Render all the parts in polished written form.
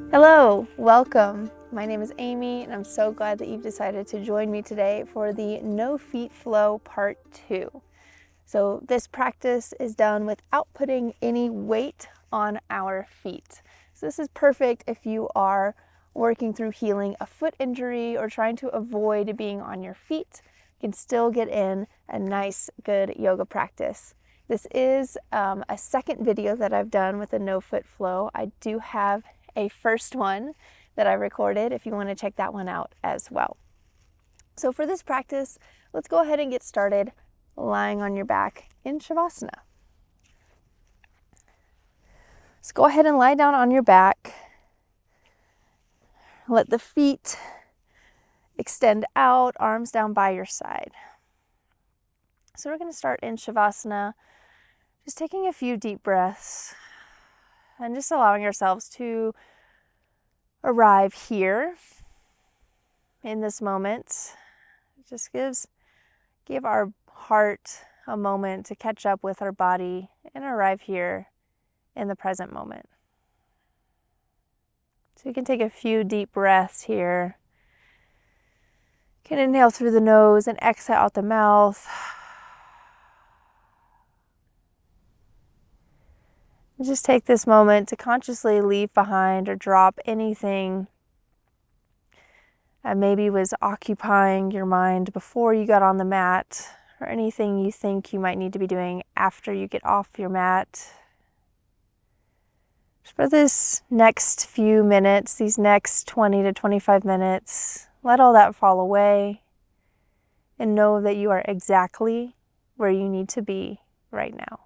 Hello, welcome. My name is Amy and I'm so glad that you've decided to join me today for the No Feet Flow Part 2. So this practice is done without putting any weight on our feet. So this is perfect if you are working through healing a foot injury or trying to avoid being on your feet. You can still get in a nice, good yoga practice. This is a second video that I've done with the No Foot Flow. I do have a first one that I recorded if you want to check that one out as well. So for this practice, let's go ahead and get started lying on your back in shavasana. So go ahead and lie down on your back. Let the feet extend out, arms down by your side. So we're going to start in shavasana, just taking a few deep breaths and just allowing ourselves to arrive here in this moment. It just give our heart a moment to catch up with our body and arrive here in the present moment. So you can take a few deep breaths here. You can inhale through the nose and exhale out the mouth. And just take this moment to consciously leave behind or drop anything that maybe was occupying your mind before you got on the mat, or anything you think you might need to be doing after you get off your mat. For this next few minutes, these next 20 to 25 minutes, let all that fall away and know that you are exactly where you need to be right now.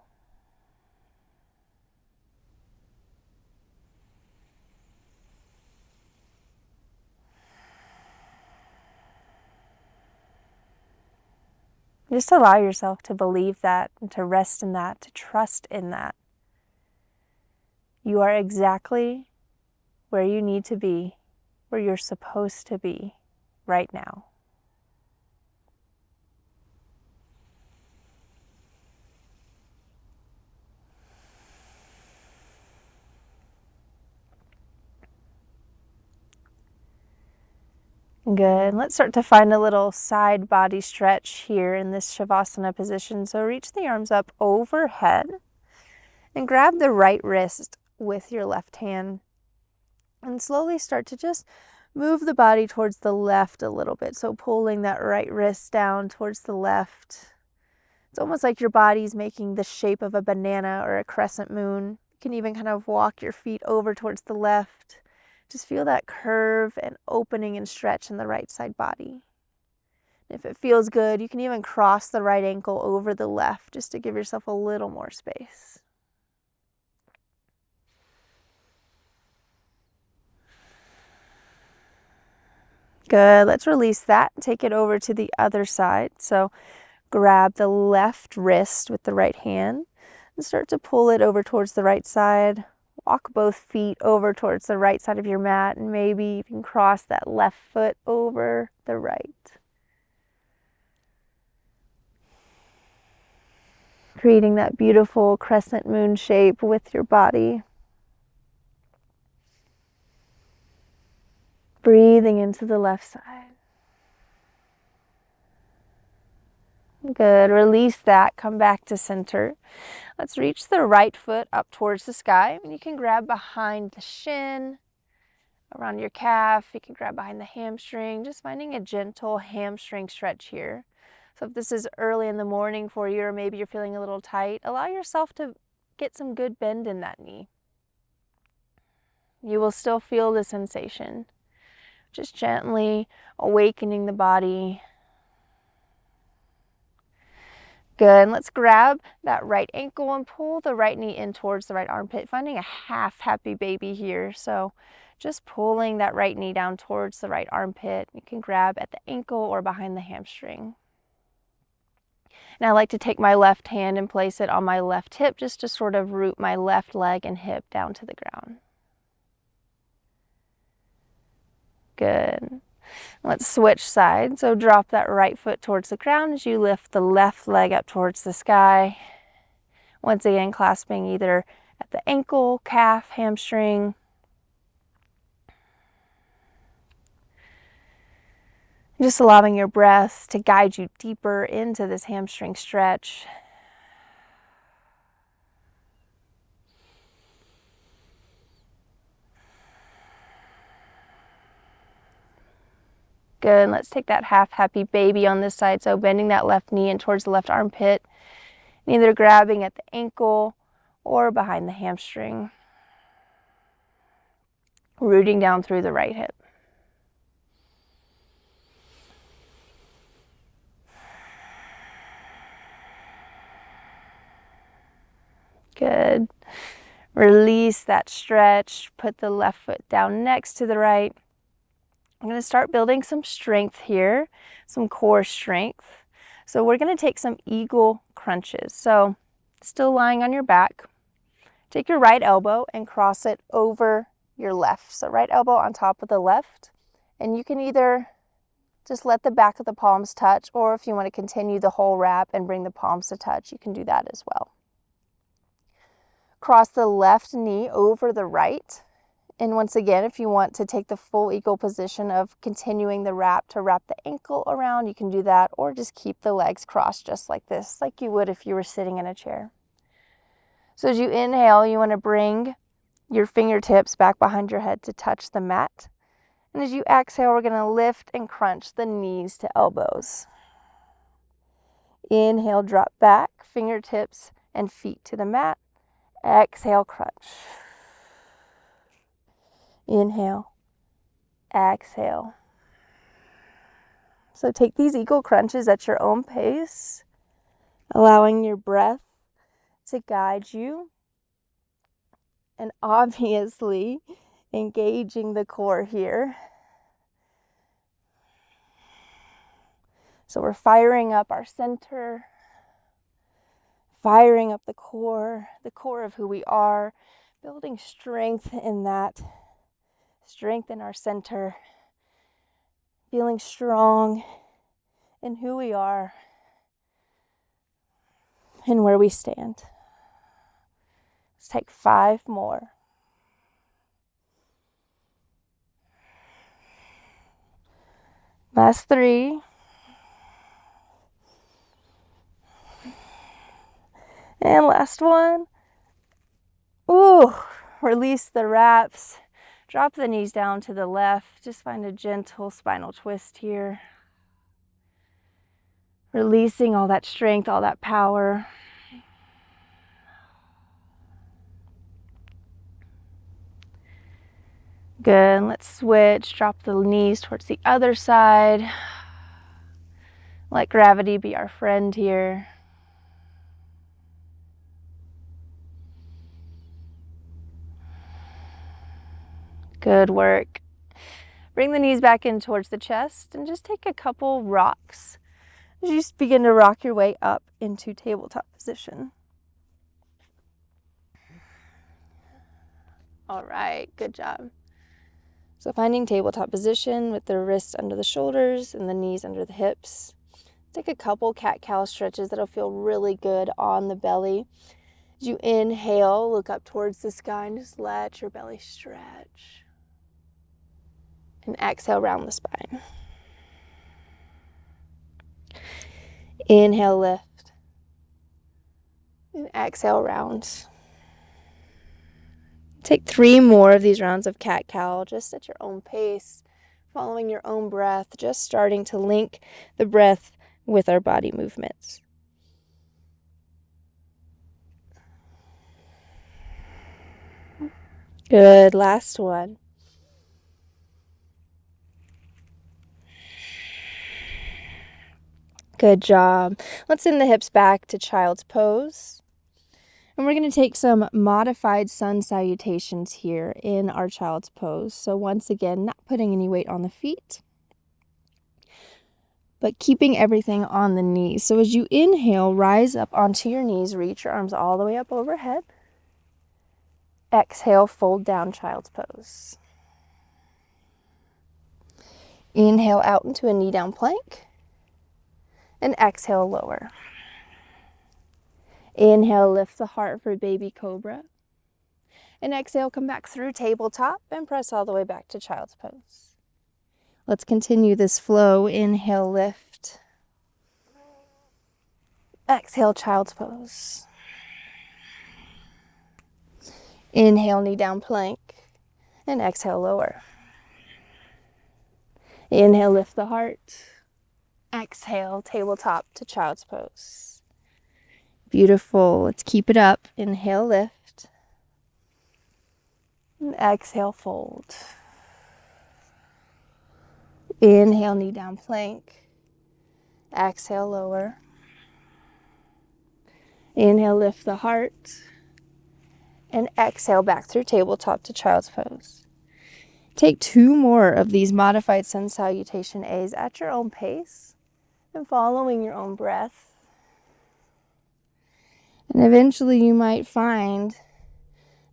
Just allow yourself to believe that and to rest in that, to trust in that. You are exactly where you need to be, where you're supposed to be right now. Good. Let's start to find a little side body stretch here in this shavasana position. So reach the arms up overhead and grab the right wrist with your left hand and slowly start to just move the body towards the left a little bit. So pulling that right wrist down towards the left. It's almost like your body's making the shape of a banana or a crescent moon. You can even kind of walk your feet over towards the left. Just feel that curve and opening and stretch in the right side body. If it feels good, you can even cross the right ankle over the left just to give yourself a little more space. Good. Let's release that and take it over to the other side. So grab the left wrist with the right hand and start to pull it over towards the right side. Walk both feet over towards the right side of your mat, and maybe you can cross that left foot over the right. Creating that beautiful crescent moon shape with your body. Breathing into the left side. Good. Release that. Come back to center. Let's reach the right foot up towards the sky. And you can grab behind the shin, around your calf. You can grab behind the hamstring. Just finding a gentle hamstring stretch here. So if this is early in the morning for you, or maybe you're feeling a little tight, allow yourself to get some good bend in that knee. You will still feel the sensation. Just gently awakening the body. Good. And let's grab that right ankle and pull the right knee in towards the right armpit, finding a half happy baby here. So just pulling that right knee down towards the right armpit. You can grab at the ankle or behind the hamstring. And I like to take my left hand and place it on my left hip just to sort of root my left leg and hip down to the ground. Good. Let's switch sides. So drop that right foot towards the ground as you lift the left leg up towards the sky. Once again, clasping either at the ankle, calf, hamstring. Just allowing your breath to guide you deeper into this hamstring stretch. Good, let's take that half happy baby on this side. So bending that left knee in towards the left armpit, either grabbing at the ankle or behind the hamstring. Rooting down through the right hip. Good. Release that stretch. Put the left foot down next to the right. I'm going to start building some strength here, some core strength. So we're going to take some eagle crunches. So still lying on your back. Take your right elbow and cross it over your left. So right elbow on top of the left. And you can either just let the back of the palms touch, or if you want to continue the whole wrap and bring the palms to touch, you can do that as well. Cross the left knee over the right. And once again, if you want to take the full eagle position of continuing the wrap to wrap the ankle around, you can do that, or just keep the legs crossed just like this, like you would if you were sitting in a chair. So as you inhale, you want to bring your fingertips back behind your head to touch the mat. And as you exhale, we're going to lift and crunch the knees to elbows. Inhale, drop back, fingertips and feet to the mat. Exhale, crunch. Inhale, exhale. So take these eagle crunches at your own pace, allowing your breath to guide you, and obviously engaging the core here. So we're firing up our center, firing up the core of who we are, building strength in that, strength in our center, feeling strong in who we are and where we stand. Let's take 5 more. Last 3. And last one. Ooh, release the wraps. Drop the knees down to the left. Just find a gentle spinal twist here. Releasing all that strength, all that power. Good, let's switch. Drop the knees towards the other side. Let gravity be our friend here. Good work. Bring the knees back in towards the chest and just take a couple rocks. You just begin to rock your way up into tabletop position. All right, good job. So finding tabletop position with the wrists under the shoulders and the knees under the hips. Take a couple cat-cow stretches that'll feel really good on the belly. As you inhale, look up towards the sky and just let your belly stretch. And exhale, round the spine. Inhale, lift. And exhale, round. Take 3 more of these rounds of cat-cow, just at your own pace, following your own breath, just starting to link the breath with our body movements. Good, last one. Good job. Let's send the hips back to child's pose. And we're going to take some modified sun salutations here in our child's pose. So once again, not putting any weight on the feet, but keeping everything on the knees. So as you inhale, rise up onto your knees, reach your arms all the way up overhead. Exhale, fold down, child's pose. Inhale out into a knee down plank. And exhale, lower. Inhale, lift the heart for baby cobra. And exhale, come back through tabletop and press all the way back to child's pose. Let's continue this flow. Inhale, lift. Exhale, child's pose. Inhale, knee down plank. And exhale, lower. Inhale, lift the heart. Exhale, tabletop to child's pose. Beautiful. Let's keep it up. Inhale, lift. And exhale, fold. Inhale, knee down plank. Exhale, lower. Inhale, lift the heart. And exhale, back through tabletop to child's pose. Take 2 more of these modified sun salutation A's at your own pace and following your own breath. And eventually you might find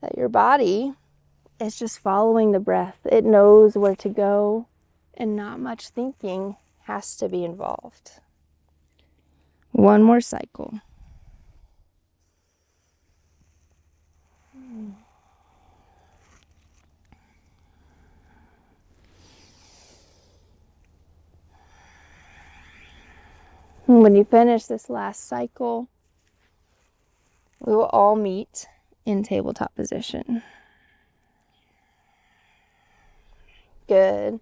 that your body is just following the breath. It knows where to go and not much thinking has to be involved. 1 more cycle. And when you finish this last cycle, we will all meet in tabletop position. Good.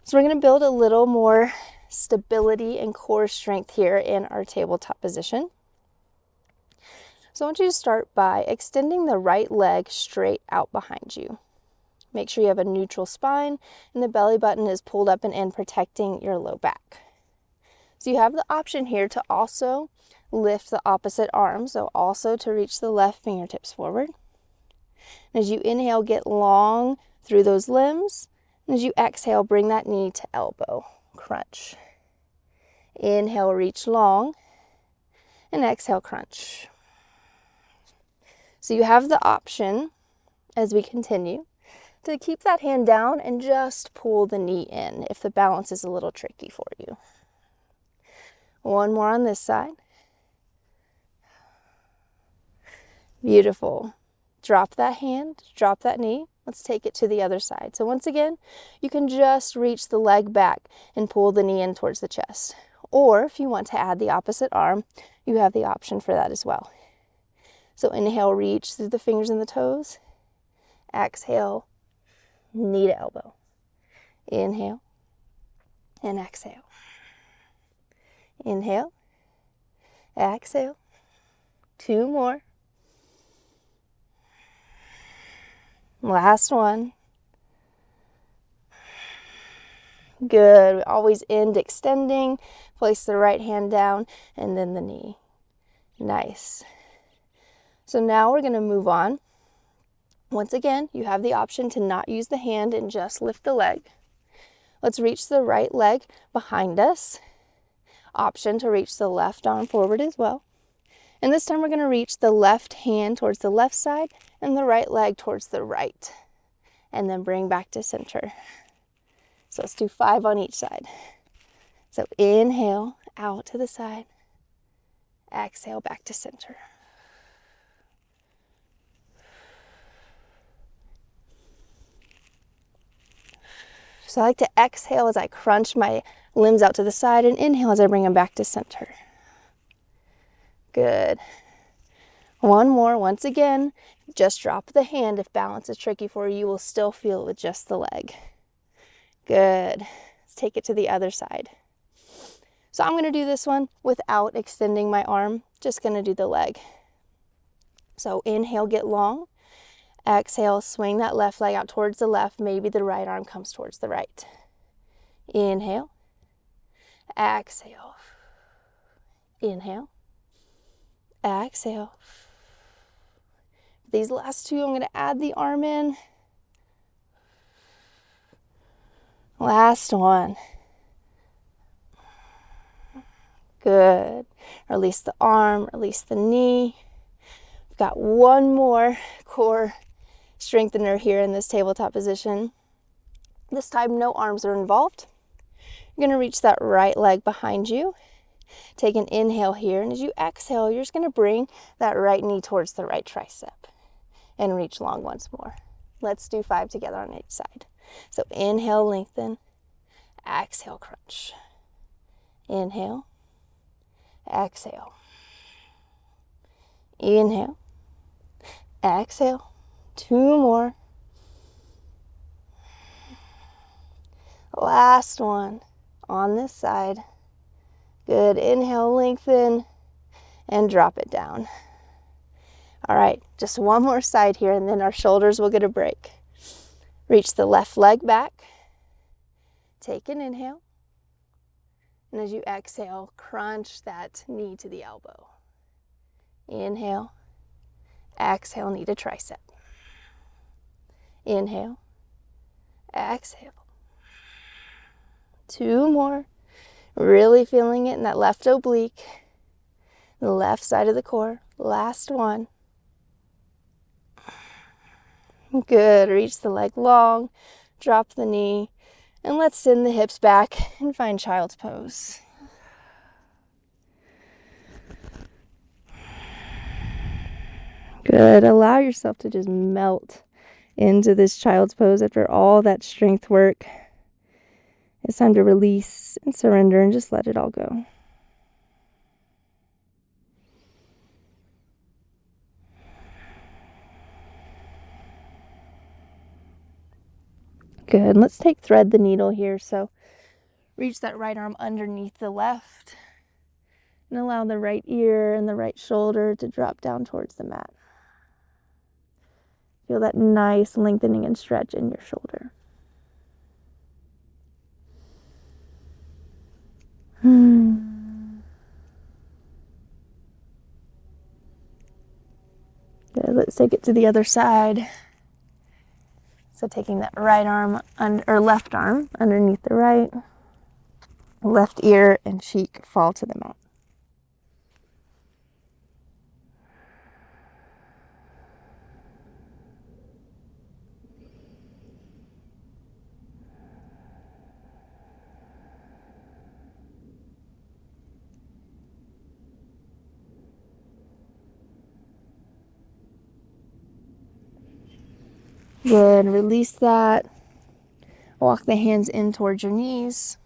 So we're going to build a little more stability and core strength here in our tabletop position. So I want you to start by extending the right leg straight out behind you. Make sure you have a neutral spine and the belly button is pulled up and in, protecting your low back. So you have the option here to also lift the opposite arm, so also to reach the left fingertips forward. As you inhale, get long through those limbs. And as you exhale, bring that knee to elbow, crunch. Inhale, reach long, and exhale, crunch. So you have the option, as we continue, to keep that hand down and just pull the knee in if the balance is a little tricky for you. 1 more on this side. Beautiful. Drop that hand, drop that knee. Let's take it to the other side. So once again, you can just reach the leg back and pull the knee in towards the chest. Or if you want to add the opposite arm, you have the option for that as well. So inhale, reach through the fingers and the toes. Exhale, knee to elbow. Inhale and exhale. Inhale, exhale. 2 more. Last one. Good. We always end extending. Place the right hand down and then the knee. Nice. So now we're going to move on. Once again, you have the option to not use the hand and just lift the leg. Let's reach the right leg behind us. Option to reach the left arm forward as well. And this time we're going to reach the left hand towards the left side and the right leg towards the right. And then bring back to center. So let's do 5 on each side. So inhale, out to the side. Exhale, back to center. So I like to exhale as I crunch my limbs out to the side and inhale as I bring them back to center. Good. 1 more. Once again, just drop the hand. If balance is tricky for you, you will still feel it with just the leg. Good. Let's take it to the other side. So I'm going to do this one without extending my arm. Just going to do the leg. So inhale, get long. Exhale, swing that left leg out towards the left. Maybe the right arm comes towards the right. Inhale. Exhale. Inhale. Exhale. These last 2, I'm going to add the arm in. Last one. Good. Release the arm, release the knee. We've got 1 more core strengthener here in this tabletop position. This time, no arms are involved. You're going to reach that right leg behind you. Take an inhale here, and as you exhale, you're just going to bring that right knee towards the right tricep and reach long once more. Let's do 5 together on each side. So inhale, lengthen. Exhale, crunch. Inhale. Exhale. Inhale. Exhale. 2 more. Last one on this side. Good. Inhale, lengthen, and drop it down. All right, just one more side here, and then our shoulders will get a break. Reach the left leg back. Take an inhale. And as you exhale, crunch that knee to the elbow. Inhale. Exhale, knee to tricep. Inhale. Exhale. 2 more. Really feeling it in that left oblique, the left side of the core. Last one. Good. Reach the leg long, drop the knee, and let's send the hips back and find child's pose. Good. Allow yourself to just melt into this child's pose after all that strength work. It's time to release and surrender and just let it all go. Good. Let's thread the needle here. So reach that right arm underneath the left and allow the right ear and the right shoulder to drop down towards the mat. Feel that nice lengthening and stretch in your shoulder. Good. Let's take it to the other side. So taking that right arm or left arm underneath the right, left ear and cheek fall to the mat. Good. Release that. Walk the hands in towards your knees.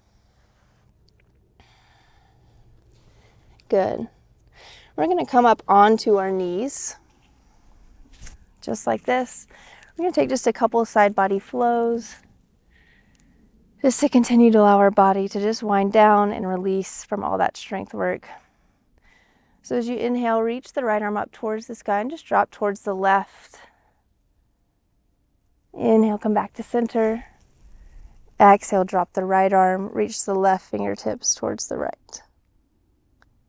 Good. We're going to come up onto our knees, just like this. We're going to take just a couple side body flows, just to continue to allow our body to just wind down and release from all that strength work. So as you inhale, reach the right arm up towards the sky and just drop towards the left. Inhale, come back to center. Exhale, drop the right arm, reach the left fingertips towards the right.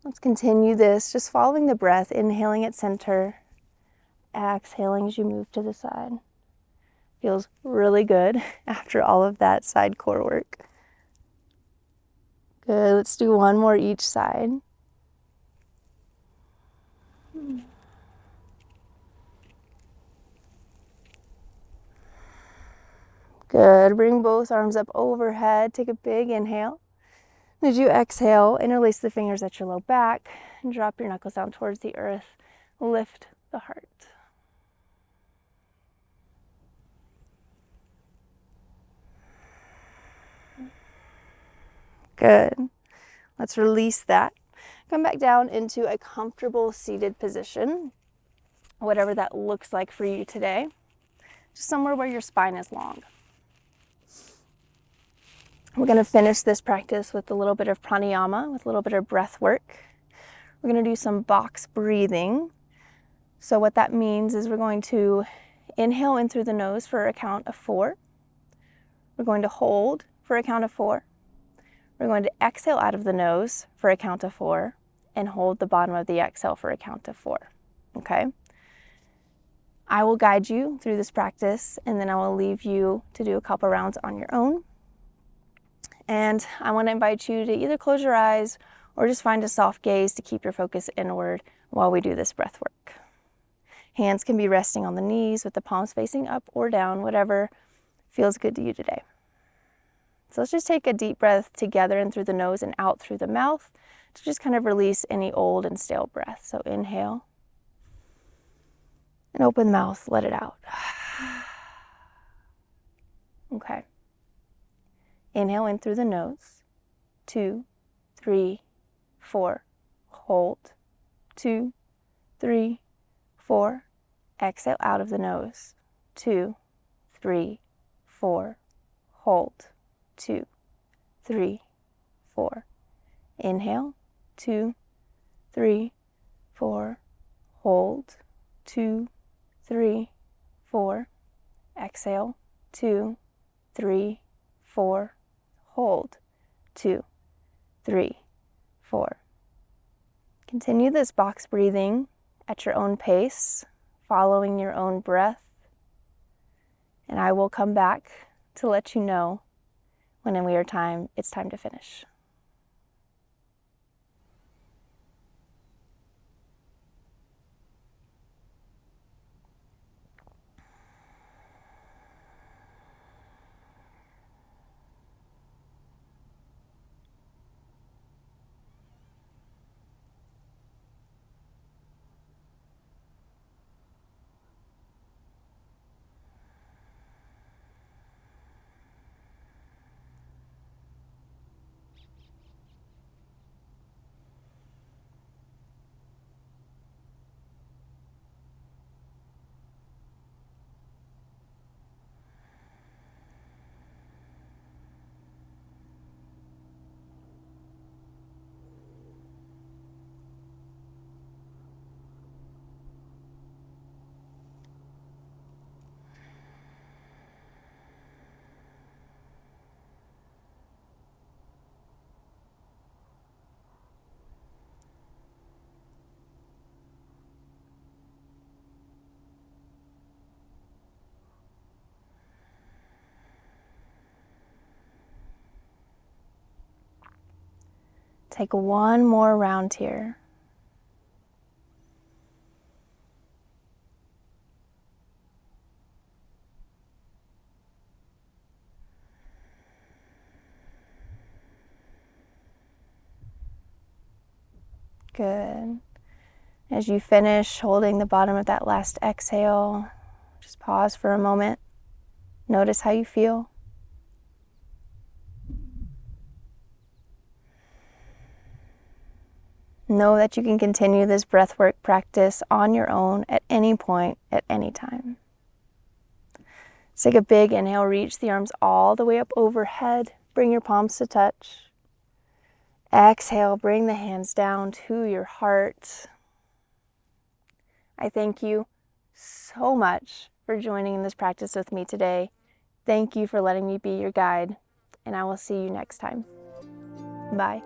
Let's continue this, just following the breath, inhaling at center, exhaling as you move to the side. Feels really good after all of that side core work. Good, let's do one more each side. Good, bring both arms up overhead, take a big inhale. As you exhale, interlace the fingers at your low back and drop your knuckles down towards the earth. Lift the heart. Good. Let's release that. Come back down into a comfortable seated position, whatever that looks like for you today. Just somewhere where your spine is long. We're going to finish this practice with a little bit of pranayama, with a little bit of breath work. We're going to do some box breathing. So what that means is we're going to inhale in through the nose for a count of 4. We're going to hold for a count of 4. We're going to exhale out of the nose for a count of 4 and hold the bottom of the exhale for a count of 4. Okay? I will guide you through this practice and then I will leave you to do a couple rounds on your own. And I want to invite you to either close your eyes or just find a soft gaze to keep your focus inward while we do this breath work. Hands can be resting on the knees with the palms facing up or down, whatever feels good to you today. So let's just take a deep breath together in through the nose and out through the mouth to just kind of release any old and stale breath. So inhale and open mouth, let it out. Okay. Inhale in through the nose. 2, 3, 4. Hold. 2, 3, 4. Exhale out of the nose. 2, 3, 4. Hold. 2, 3, 4. Inhale. 2, 3, 4. Hold. 2, 3, 4. Exhale. 2, 3, 4. Hold. 2, 3, 4. Continue this box breathing at your own pace, following your own breath. And I will come back to let you know when it's time to finish. Take one more round here. Good. As you finish holding the bottom of that last exhale, just pause for a moment. Notice how you feel. Know that you can continue this breathwork practice on your own at any point, at any time. Let's take a big inhale, reach the arms all the way up overhead. Bring your palms to touch. Exhale, bring the hands down to your heart. I thank you so much for joining in this practice with me today. Thank you for letting me be your guide, and I will see you next time. Bye.